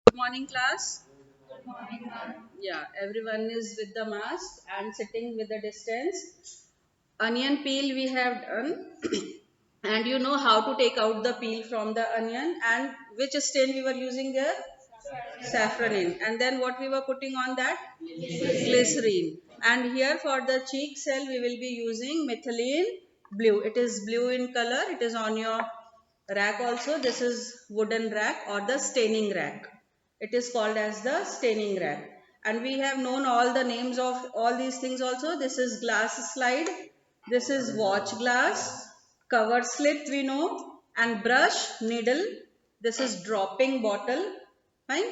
Good morning, class. Yeah, everyone is with the mask and sitting with the distance. Onion peel we have done, and you know how to take out the peel from the onion and which stain we were using there? Saffronin. And then what we were putting on that? Glycerine. And here for the cheek cell we will be using methylene blue. It is blue in color. It is on your rack also. This is wooden rack or the staining rack. It is called as the staining rack. And we have known all the names of all these things also. This is glass slide. This is watch glass. Cover slit we know. And brush, needle. This is dropping bottle. Fine.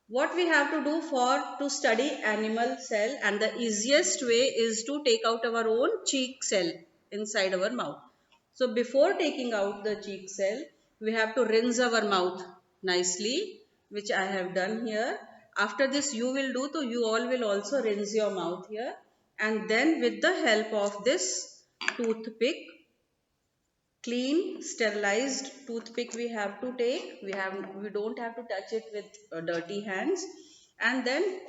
What we have to do for to study animal cell, and the easiest way is to take out our own cheek cell inside our mouth. So before taking out the cheek cell, we have to rinse our mouth nicely, which I have done here. After this you will do, so you all will also rinse your mouth here, and then with the help of this toothpick, clean sterilized toothpick we have to take. We don't have to touch it with dirty hands. And then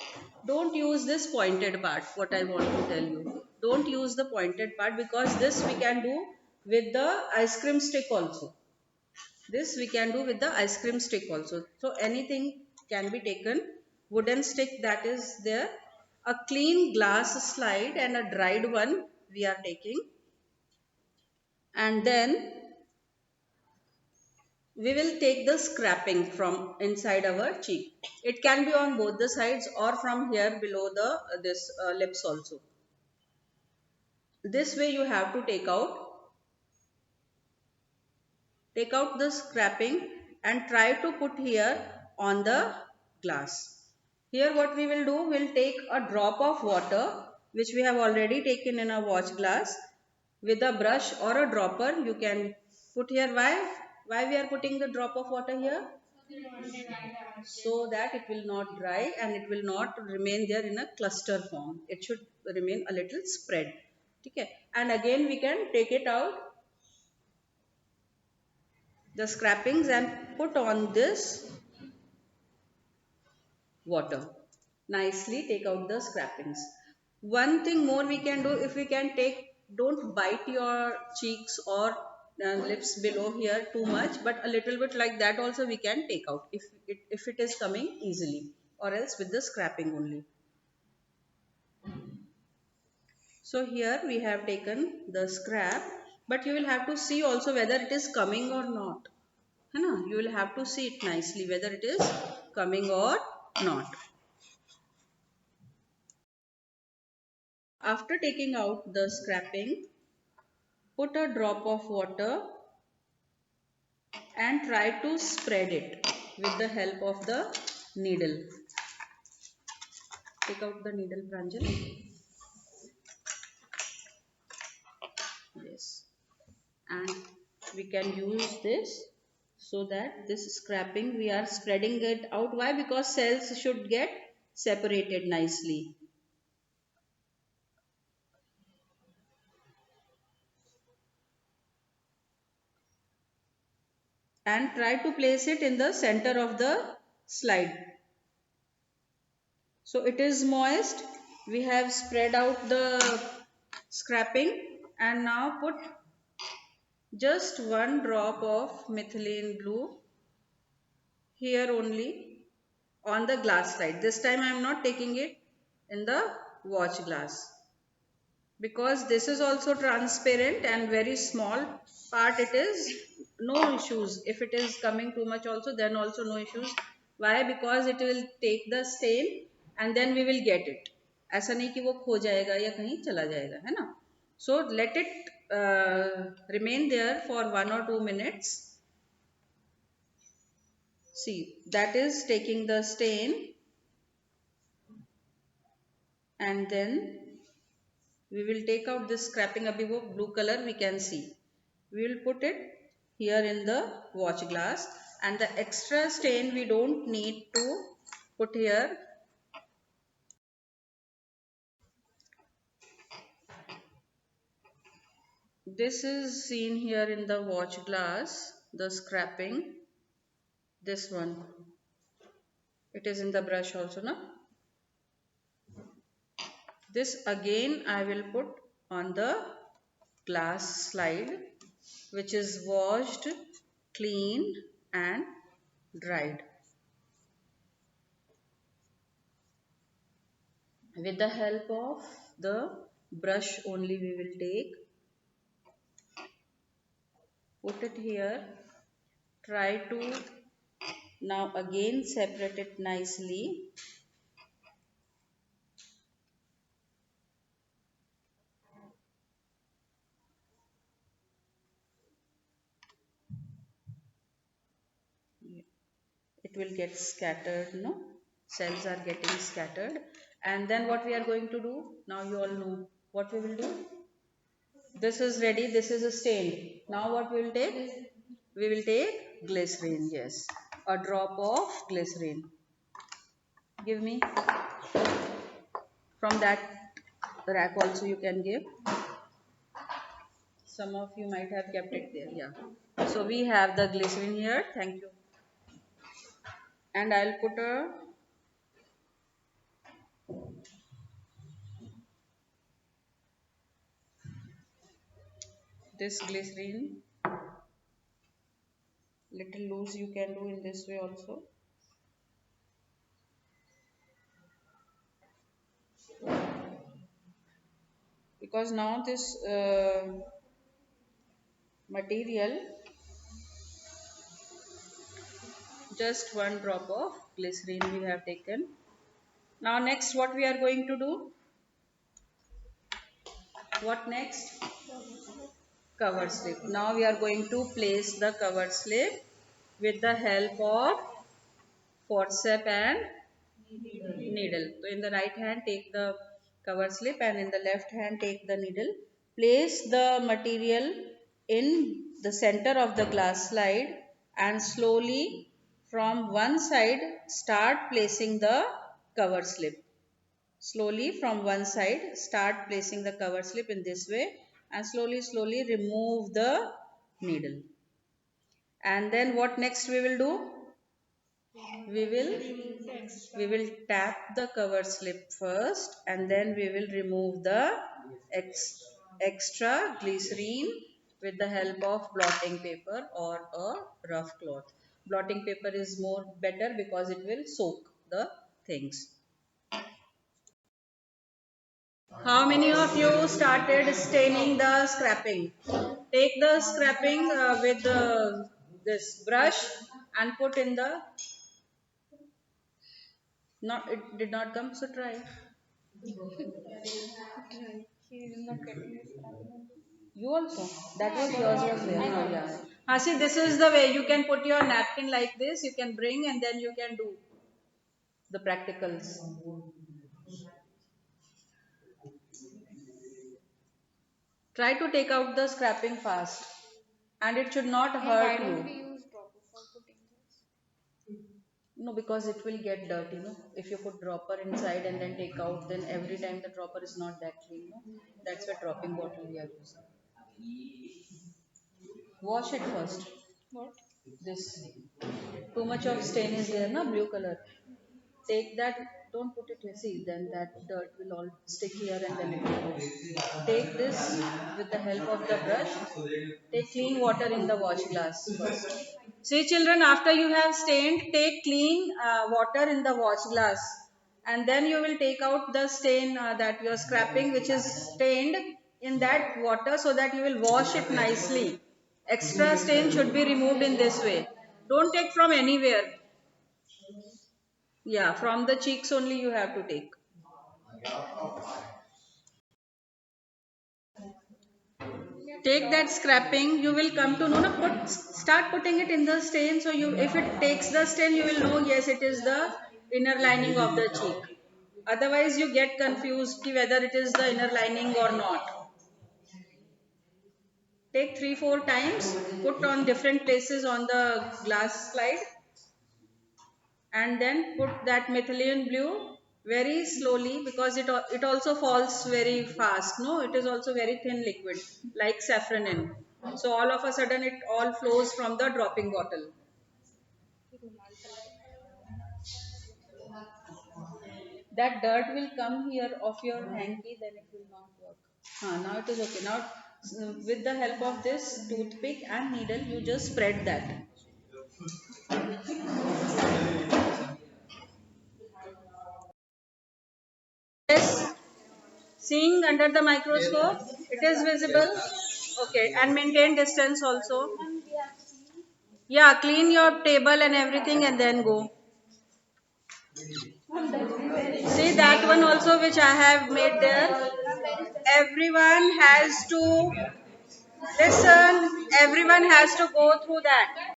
don't use this pointed part. What I want to tell you, don't use the pointed part, because this we can do with the ice cream stick also. This we can do with the ice cream stick also. So anything can be taken. Wooden stick that is there, a clean glass slide and a dried one we are taking. And then we will take the scraping from inside our cheek. It can be on both the sides or from here below the this lips also. This way you have to take out the scraping and try to put here on the glass. Here what we will do, we'll take a drop of water which we have already taken in a watch glass. With a brush or a dropper you can put here. Why we are putting the drop of water here? So that it will not dry and it will not remain there in a cluster form. It should remain a little spread. Okay. And again we can take it out, the scrapings, and put on this water. Nicely take out the scrapings. One thing more we can do, if we can take, don't bite your cheeks or lips below here too much, but a little bit like that also we can take out if it is coming easily, or else with the scrapping only. So here we have taken the scrap, but you will have to see also whether it is coming or not. है ना? You will have to see it nicely whether it is coming or not. After taking out the scrapping, put a drop of water and try to spread it with the help of the needle. Take out the needle, Pranjal. Yes. And we can use this, so that this scrapping we are spreading it out. Why? Because cells should get separated nicely. And try to place it in the center of the slide. So it is moist. We have spread out the scrapping, and now put just one drop of methylene blue here only on the glass slide. This time I am not taking it in the watch glass, because this is also transparent and very small part. It is no issues. If it is coming too much also, then also no issues. Why? Because it will take the stain and then we will get it. ऐसा नहीं कि वो खो जाएगा या कहीं चला जाएगा, है ना? So let it remain there for 1 or 2 minutes. See, that is taking the stain, and then we will take out this scrapping. Abhi wo blue color we can see. We will put it here in the watch glass, and the extra stain we don't need to put here. This is seen here in the watch glass, the scrapping, this one. It is in the brush also, no? This again I will put on the glass slide, which is washed, cleaned and dried. With the help of the brush only we will take, put it here, try to now again separate it nicely. It will get scattered, no? Cells are getting scattered. And then what we are going to do? Now you all know what we will do. This is ready, this is a stain. Now what we will take? We will take glycerine, yes. A drop of glycerine. Give me. From that rack also you can give. Some of you might have kept it there, yeah. So we have the glycerine here, thank you. And I'll put this glycerine. Little loose you can do in this way also. Because now this material, just one drop of glycerine we have taken. Now next what we are going to do? What next? Cover slip. Now we are going to place the cover slip with the help of forceps and needle. So in the right hand take the cover slip and in the left hand take the needle. Place the material in the center of the glass slide and slowly from one side start placing the cover slip. Slowly from one side start placing the cover slip in this way and slowly remove the needle. And then what next we will do? We will tap the cover slip first and then we will remove the extra glycerine with the help of blotting paper or a rough cloth. Blotting paper is more better because it will soak the things. How many of you started staining the scrapping? Take the scrapping with this brush and put in the, not, it did not come, so try. You also? That was yours was there. Oh, yeah. See, this is the way you can put your napkin like this. You can bring and then you can do the practicals. Try to take out the scrapping fast. And it should not hurt you. No, because it will get dirty, no? If you put dropper inside and then take out, then every time the dropper is not that clean, no? That's why dropping bottle we are using. Wash it first. What? This. Too much of stain is there, no? Blue color. Take that, don't put it here, see, then that dirt will all stick here and then it will go. Take this with the help of the brush. Take clean water in the wash glass first. See children, after you have stained, take clean water in the wash glass and then you will take out the stain that you are scrapping which is stained in that water so that you will wash it nicely. Extra stain should be removed in this way. Don't take from anywhere. Yeah, from the cheeks only you have to take. Take that scrapping, you will come to know, start putting it in the stain. So you, if it takes the stain, you will know, yes, it is the inner lining of the cheek. Otherwise, you get confused whether it is the inner lining or not. Take 3-4 times, put on different places on the glass slide and then put that methylene blue very slowly because it also falls very fast. No, it is also very thin liquid like saffronin. So all of a sudden it all flows from the dropping bottle. That dirt will come here of your hanky, then it will not work. Now it is okay. Now, with the help of this toothpick and needle, you just spread that. Yes, seeing under the microscope, it is visible. Okay, and maintain distance also. Yeah, clean your table and everything and then go. See that one also which I have made there. Everyone has to listen, everyone has to go through that.